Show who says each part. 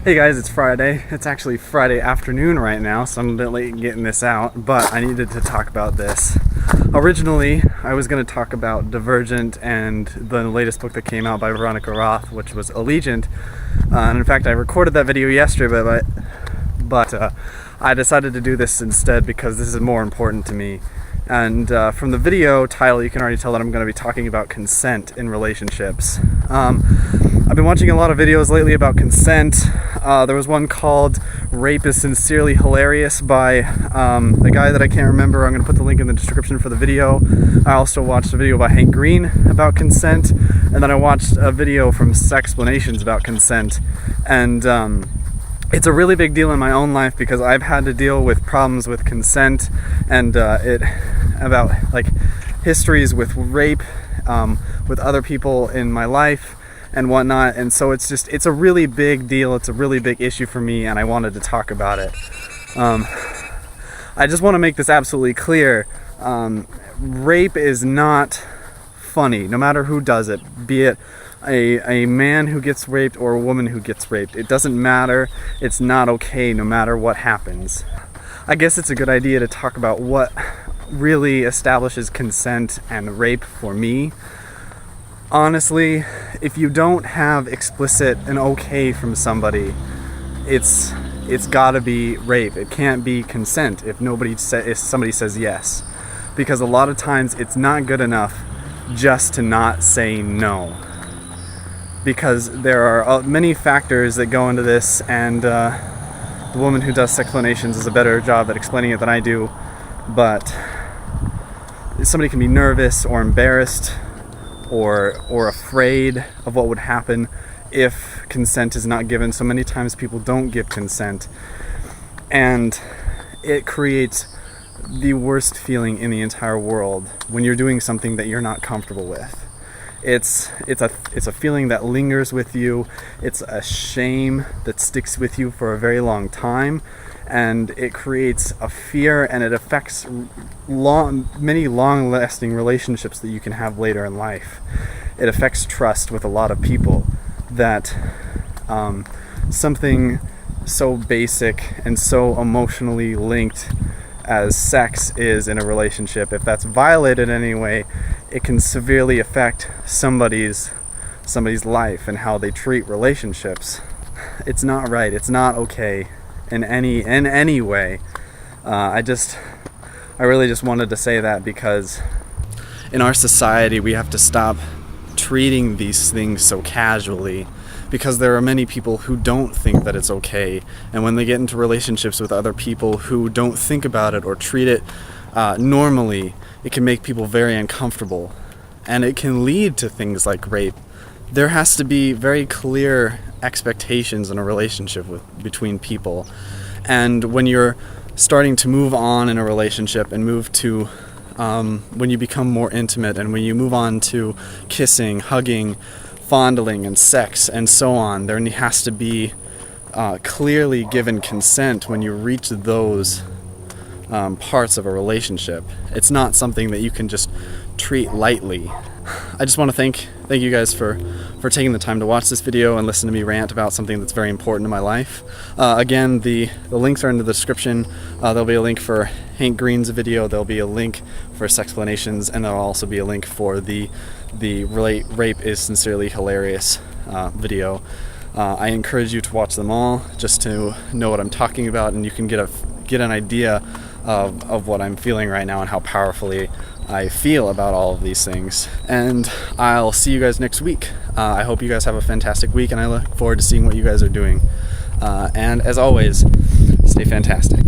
Speaker 1: Hey guys, it's Friday. It's actually Friday afternoon right now, so I'm a bit late getting this out, but I needed to talk about this. Originally, I was going to talk about Divergent and the latest book that came out by Veronica Roth, which was Allegiant. And in fact, I recorded that video yesterday, but I decided to do this instead because this is more important to me. And from the video title, you can already tell that I'm going to be talking about consent in relationships. I've been watching a lot of videos lately about consent. There was one called Rape is Sincerely Hilarious by a guy that I can't remember. I'm going to put the link in the description for the video. I also watched a video by Hank Green about consent, and then I watched a video from Sexplanations about consent. And it's a really big deal in my own life because I've had to deal with problems with consent and about like histories with rape with other people in my life and whatnot, and so it's a really big deal. It's a really big issue for me, and I wanted to talk about it. I just want to make this absolutely clear. Rape is not funny, no matter who does it, be it a man who gets raped or a woman who gets raped. It doesn't matter. It's not okay no matter what happens. I guess it's a good idea to talk about what really establishes consent and rape for me. Honestly, if you don't have explicit and okay from somebody, it's gotta be rape. It can't be consent if somebody says yes, because a lot of times it's not good enough just to not say no, because there are many factors that go into this, and the woman who does Sexplanations does a better job at explaining it than I do. But somebody can be nervous or embarrassed or afraid of what would happen if consent is not given. So many times people don't give consent, and it creates the worst feeling in the entire world when you're doing something that you're not comfortable with. It's a feeling that lingers with you. It's a shame that sticks with you for a very long time, and it creates a fear, and it affects many long-lasting relationships that you can have later in life. It affects trust with a lot of people, that something so basic and so emotionally linked as sex is in a relationship, if that's violated in any way, it can severely affect somebody's life and how they treat relationships. It's not right. It's not okay in any way. I really just wanted to say that, because in our society we have to stop treating these things so casually, because there are many people who don't think that it's okay, and when they get into relationships with other people who don't think about it or treat it normally, it can make people very uncomfortable, and it can lead to things like rape. There has to be very clear expectations in a relationship between people, and when you're starting to move on in a relationship and move to when you become more intimate, and when you move on to kissing, hugging, fondling, and sex, and so on, there has to be clearly given consent when you reach those parts of a relationship. It's not something that you can just treat lightly. I just want to thank you guys for taking the time to watch this video and listen to me rant about something that's very important in my life. Again, the links are in the description. There'll be a link for Hank Green's video, there'll be a link for Sexplanations, and there'll also be a link for the Rape is Sincerely Hilarious video. I encourage you to watch them all just to know what I'm talking about, and you can get an idea of what I'm feeling right now and how powerfully I feel about all of these things. And I'll see you guys next week. I hope you guys have a fantastic week, and I look forward to seeing what you guys are doing. And as always, stay fantastic.